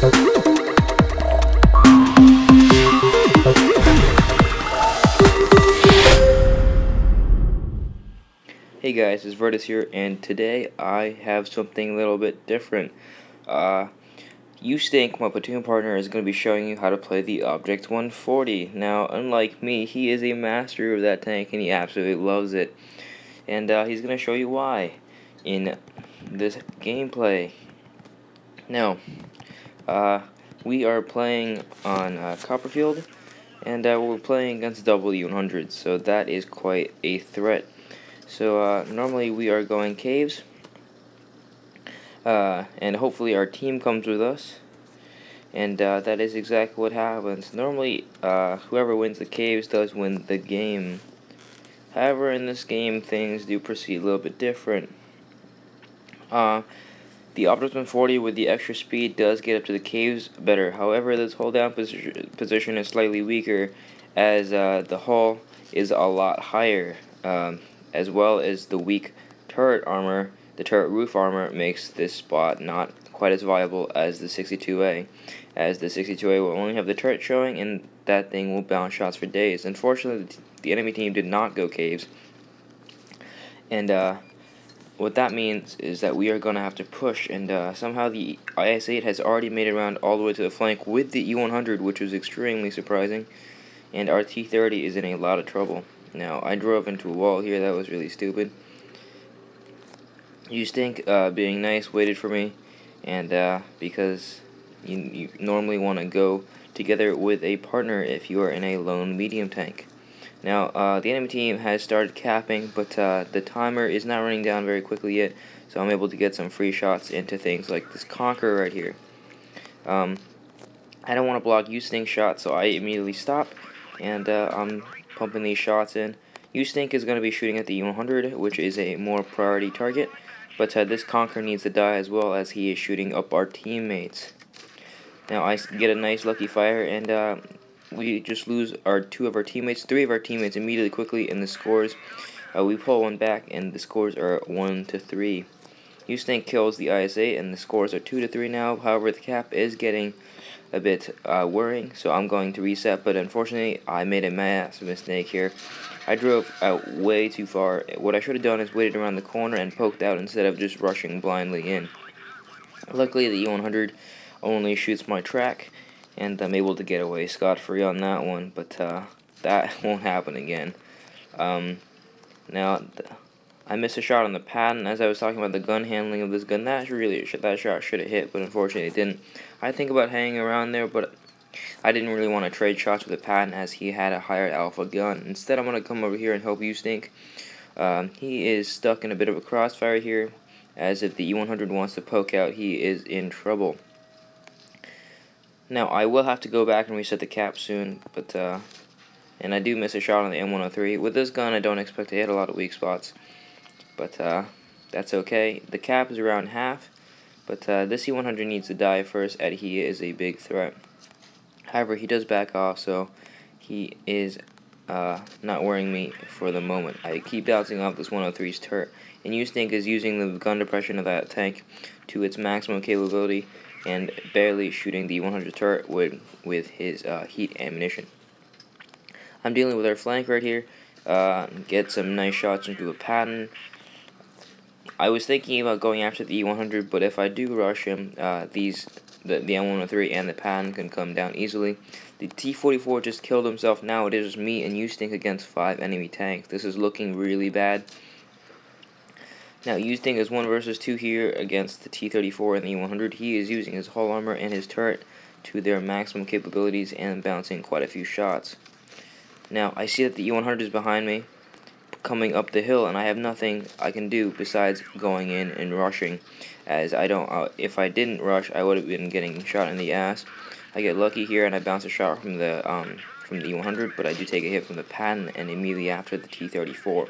Hey guys, it's Vertus here, and today I have something a little bit different. Yuestyink, my platoon partner, is going to be showing you how to play the Obj.140. Now, unlike me, he is a master of that tank, and he absolutely loves it. And he's going to show you why in this gameplay. Now, we are playing on Copperfield, and we're playing against W100, so that is quite a threat. So normally we are going caves, and hopefully our team comes with us, and that is exactly what happens. Normally whoever wins the caves does win the game. However, in this game things do proceed a little bit different. The Obj.140 with the extra speed does get up to the caves better. However, this hold down position is slightly weaker, as the hull is a lot higher. As well as the weak turret armor, the turret roof armor makes this spot not quite as viable as the 62A, as the 62A will only have the turret showing, and that thing will bounce shots for days. Unfortunately, the enemy team did not go caves, and what that means is that we are going to have to push, and somehow the IS-8 has already made it around all the way to the flank with the E-100, which was extremely surprising, and our T-30 is in a lot of trouble. Now, I drove into a wall here. That was really stupid. Yuestyink, being nice, waited for me, and because you normally want to go together with a partner if you are in a lone medium tank. Now, the enemy team has started capping, but the timer is not running down very quickly yet, so I'm able to get some free shots into things like this Conqueror right here. I don't want to block Yuestyink shots, so I immediately stop, and I'm pumping these shots in. Yuestyink is going to be shooting at the E100, which is a more priority target, but this Conqueror needs to die as well, as he is shooting up our teammates. Now I get a nice lucky fire, and we just lose three of our teammates immediately quickly in the scores. We pull one back, and the scores are 1-3. Yuestyink kills the IS-8, and the scores are 2-3 now. However, the cap is getting a bit worrying, so I'm going to reset, but unfortunately I made a massive mistake here. I drove out way too far. What I should have done is waited around the corner and poked out instead of just rushing blindly in. Luckily, the E100 only shoots my track, and I'm able to get away scot-free on that one, but that won't happen again. Now, I missed a shot on the pad, and as I was talking about the gun handling of this gun, that shot should have hit, but unfortunately it didn't. I think about hanging around there, but I didn't really want to trade shots with the pad, as he had a higher alpha gun. Instead, I'm going to come over here and help Yuestyink. He is stuck in a bit of a crossfire here, as if the E100 wants to poke out, he is in trouble. Now, I will have to go back and reset the cap soon, but and I do miss a shot on the M103. With this gun, I don't expect to hit a lot of weak spots, but that's okay. The cap is around half, but this E100 needs to die first, as he is a big threat. However, he does back off, so he is not worrying me for the moment. I keep bouncing off this 103's turret, and Yuestyink is using the gun depression of that tank to its maximum capability, and barely shooting the 100 turret with his heat ammunition. I'm dealing with our flank right here. Get some nice shots into a pattern. I was thinking about going after the E100, but if I do rush him, the M103 and the pattern can come down easily. The T-44 just killed himself. Now it is just me and Yuestyink against 5 enemy tanks. This is looking really bad. Now, Yuestyink is 1 versus 2 here against the T-34 and the E100. He is using his hull armor and his turret to their maximum capabilities and bouncing quite a few shots. Now, I see that the E100 is behind me, coming up the hill, and I have nothing I can do besides going in and rushing, as I don't. If I didn't rush, I would have been getting shot in the ass. I get lucky here, and I bounce a shot from the E100, but I do take a hit from the Patton, and immediately after the T-34.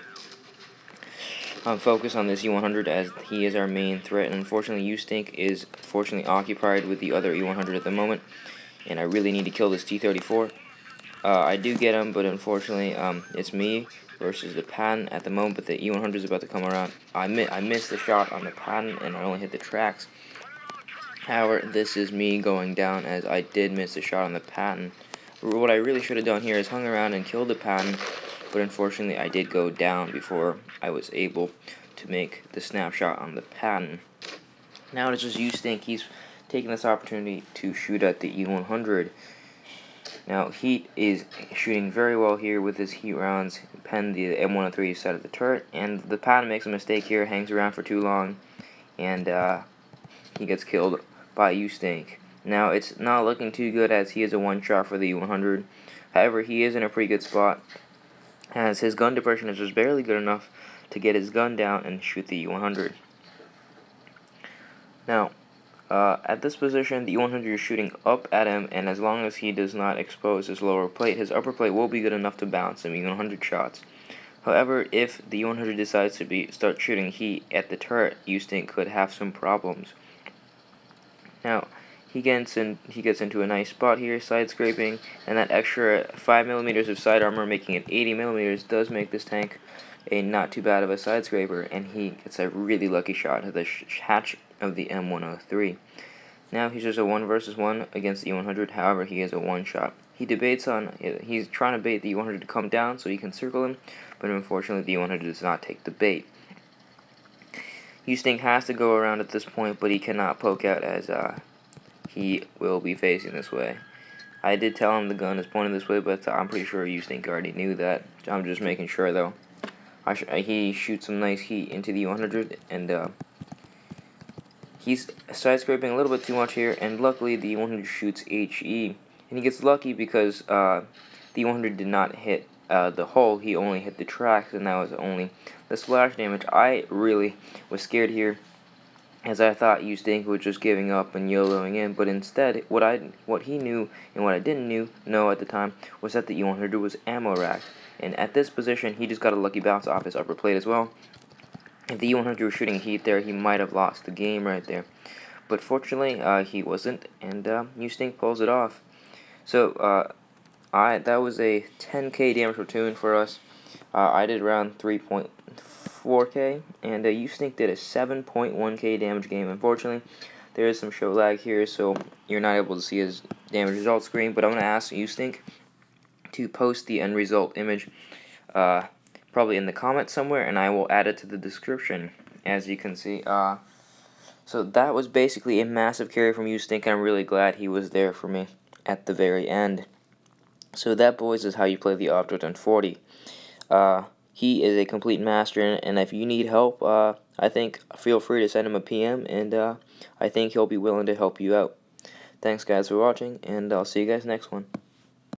I'm focused on this E100 as he is our main threat, and unfortunately Yuestyink is fortunately occupied with the other E100 at the moment, and I really need to kill this T-34. I do get him, but unfortunately it's me versus the Patton at the moment, but the E100 is about to come around. I missed the shot on the Patton, and I only hit the tracks. However, this is me going down as I did miss a shot on the pattern. What I really should have done here is hung around and killed the pattern, but unfortunately I did go down before I was able to make the snapshot on the pattern. Now it's just Yuestyink. He's taking this opportunity to shoot at the E100. Now Heat is shooting very well here with his Heat rounds. Pen the M103 side of the turret, and the pattern makes a mistake here, hangs around for too long, and he gets killed by Yuestyink. Now it's not looking too good as he is a one-shot for the E100. However, he is in a pretty good spot as his gun depression is just barely good enough to get his gun down and shoot the E100. Now, at this position, the E100 is shooting up at him, and as long as he does not expose his lower plate, his upper plate will be good enough to bounce him E100 shots. However, if the E100 decides to start shooting heat at the turret, Yuestyink could have some problems. Now, he gets into a nice spot here, side scraping, and that extra 5mm of side armor, making it 80mm, does make this tank a not too bad of a side scraper, and he gets a really lucky shot to the hatch of the M103. Now he's just a 1 versus 1 against the E100. However, he is a one-shot. He's trying to bait the E100 to come down so he can circle him, but unfortunately the E100 does not take the bait. Yuestyink has to go around at this point, but he cannot poke out as he will be facing this way. I did tell him the gun is pointed this way, but I'm pretty sure Yuestyink already knew that. I'm just making sure though. He shoots some nice heat into the E100, and he's side scraping a little bit too much here, and luckily the E100 shoots HE, and he gets lucky because the E100 did not hit the hull. He only hit the tracks, and that was only the splash damage. I really was scared here, as I thought Yuestyink was just giving up and YOLOing in, but instead, what he knew and what I didn't know at the time was that the E100 was ammo racked, and at this position, he just got a lucky bounce off his upper plate as well. If the E100 was shooting heat there, he might have lost the game right there, but fortunately, he wasn't, and Yuestyink pulls it off. So, that was a 10k damage platoon for us. I did around 3.4k, and Yuestyink did a 7.1k damage game. Unfortunately, there is some show lag here, so you're not able to see his damage result screen, but I'm going to ask Yuestyink to post the end result image probably in the comments somewhere, and I will add it to the description, as you can see. So that was basically a massive carry from Yuestyink, and I'm really glad he was there for me at the very end. So that, boys, is how you play the Obj.140. He is a complete master, and if you need help, I think feel free to send him a PM, and I think he'll be willing to help you out. Thanks, guys, for watching, and I'll see you guys next one.